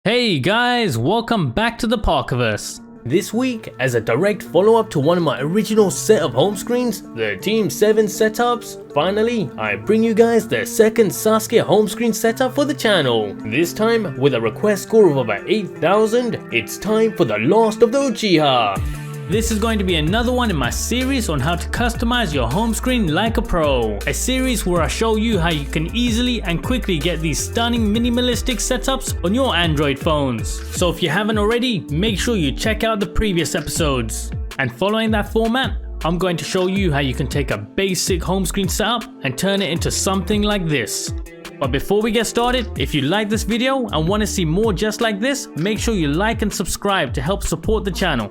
Hey guys, welcome back to the Parkerverse. This week, as a direct follow-up to one of my original set of home screens, the Team 7 setups, finally, I bring you guys the second Sasuke home screen setup for the channel. This time, with a request score of over 8,000, it's time for the Last of the Uchiha. This is going to be another one in my series on how to customize your home screen like a pro. A series where I show you how you can easily and quickly get these stunning minimalistic setups on your Android phones. So if you haven't already, make sure you check out the previous episodes. And following that format, I'm going to show you how you can take a basic home screen setup and turn it into something like this. But before we get started, if you like this video and want to see more just like this, make sure you like and subscribe to help support the channel.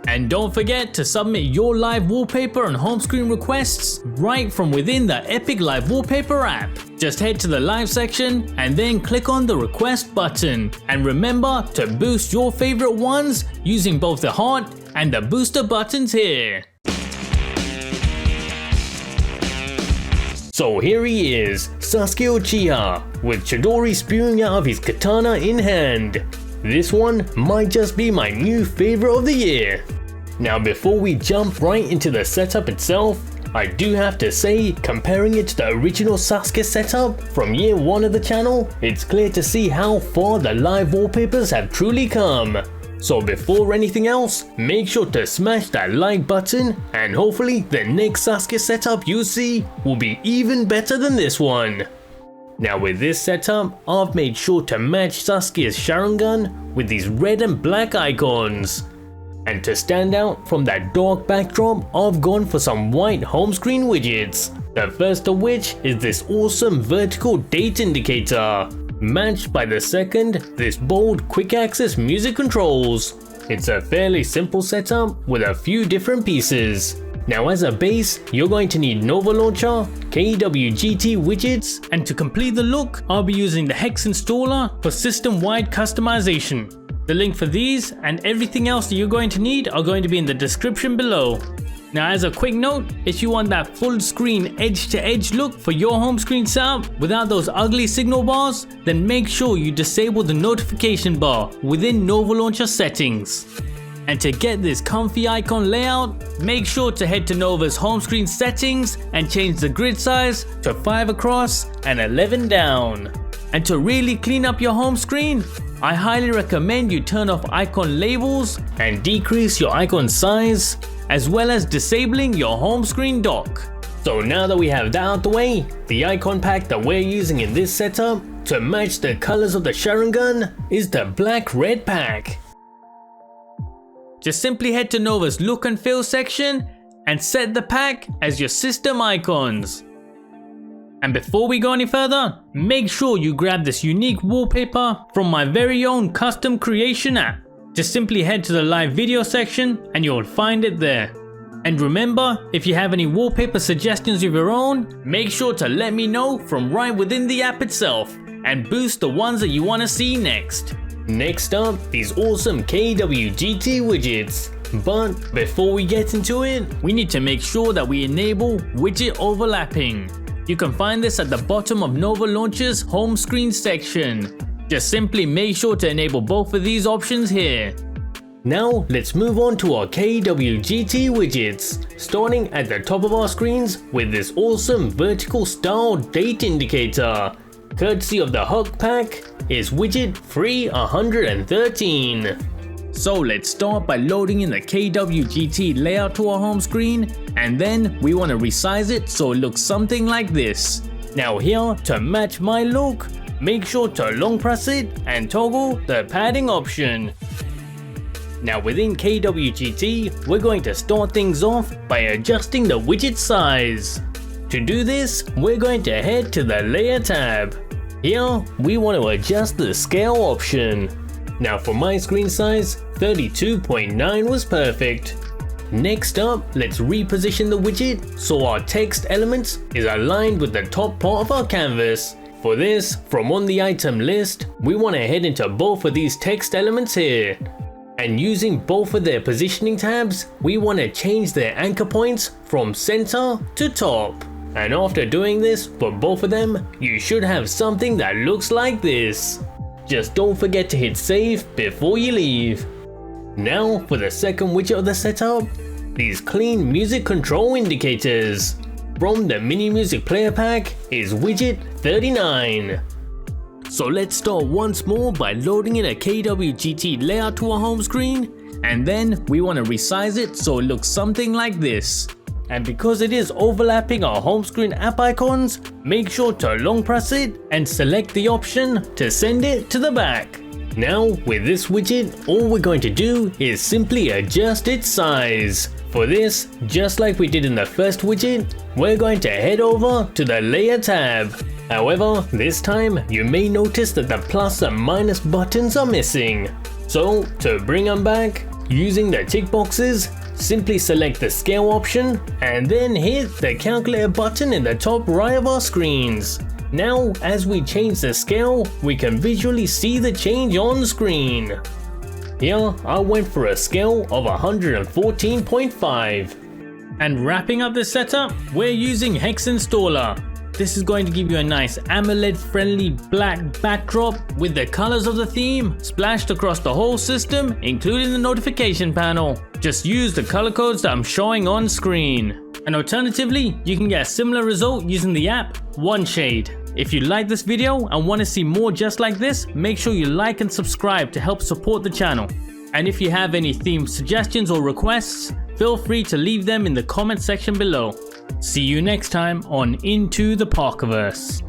And don't forget to submit your live wallpaper and home screen requests right from within the Epic Live Wallpaper app. Just head to the live section and then click on the request button. And remember to boost your favorite ones using both the heart and the booster buttons here. So here he is, Sasuke Uchiha, with Chidori spewing out of his katana in hand. This one might just be my new favorite of the year. Now before we jump right into the setup itself, I do have to say, comparing it to the original Sasuke setup from year 1 of the channel, it's clear to see how far the live wallpapers have truly come. So before anything else, make sure to smash that like button, and hopefully the next Sasuke setup you see will be even better than this one. Now with this setup, I've made sure to match Sasuke's sharingan with these red and black icons. And to stand out from that dark backdrop, I've gone for some white home screen widgets. The first of which is this awesome vertical date indicator, matched by the second, this bold quick access music controls. It's a fairly simple setup with a few different pieces. Now as a base, you're going to need Nova Launcher, KWGT widgets, and to complete the look, I'll be using the Hex installer for system-wide customization. The link for these and everything else that you're going to need are going to be in the description below. Now as a quick note, if you want that full screen edge-to-edge look for your home screen setup without those ugly signal bars, then make sure you disable the notification bar within Nova Launcher settings. And to get this comfy icon layout, make sure to head to Nova's home screen settings and change the grid size to 5 across and 11 down. And to really clean up your home screen, I highly recommend you turn off icon labels and decrease your icon size, as well as disabling your home screen dock. So now that we have that out the way, the icon pack that we're using in this setup to match the colors of the sharingan is the black-red pack. Just simply head to Nova's look and feel section and set the pack as your system icons. And before we go any further, make sure you grab this unique wallpaper from my very own custom creation app. Just simply head to the live video section and you'll find it there. And remember, if you have any wallpaper suggestions of your own, make sure to let me know from right within the app itself and boost the ones that you want to see next. Next up, these awesome KWGT widgets. But before we get into it, we need to make sure that we enable widget overlapping. You can find this at the bottom of Nova Launcher's home screen section. Just simply make sure to enable both of these options here. Now let's move on to our KWGT widgets, starting at the top of our screens with this awesome vertical style date indicator. Courtesy of the Huck pack is widget 313. So let's start by loading in the KWGT layout to our home screen, and then we want to resize it so it looks something like this. Now here, to match my look, make sure to long press it and toggle the padding option. Now within KWGT, we're going to start things off by adjusting the widget size. To do this, we're going to head to the layer tab. Here, we want to adjust the scale option. Now for my screen size, 32.9 was perfect. Next up, let's reposition the widget so our text element is aligned with the top part of our canvas. For this, from on the item list, we want to head into both of these text elements here. And using both of their positioning tabs, we want to change their anchor points from center to top. And after doing this for both of them, you should have something that looks like this. Just don't forget to hit save before you leave. Now for the second widget of the setup, these clean music control indicators. From the mini music player pack is widget 39. So let's start once more by loading in a KWGT layout to our home screen, and then we want to resize it so it looks something like this. And because it is overlapping our home screen app icons, make sure to long press it and select the option to send it to the back. Now with this widget, all we're going to do is simply adjust its size. For this, just like we did in the first widget, we're going to head over to the layer tab. However, this time you may notice that the plus and minus buttons are missing. So to bring them back, using the tick boxes, simply select the scale option and then hit the calculator button in the top right of our screens. Now as we change the scale, we can visually see the change on screen. Here I went for a scale of 114.5. And wrapping up the setup, we're using Hex Installer. This is going to give you a nice AMOLED friendly black backdrop with the colors of the theme splashed across the whole system, including the notification panel. Just use the color codes that I'm showing on screen. And alternatively, you can get a similar result using the app OneShade. If you like this video and want to see more just like this, make sure you like and subscribe to help support the channel. And if you have any theme suggestions or requests, feel free to leave them in the comment section below. See you next time on Into the Parkerverse.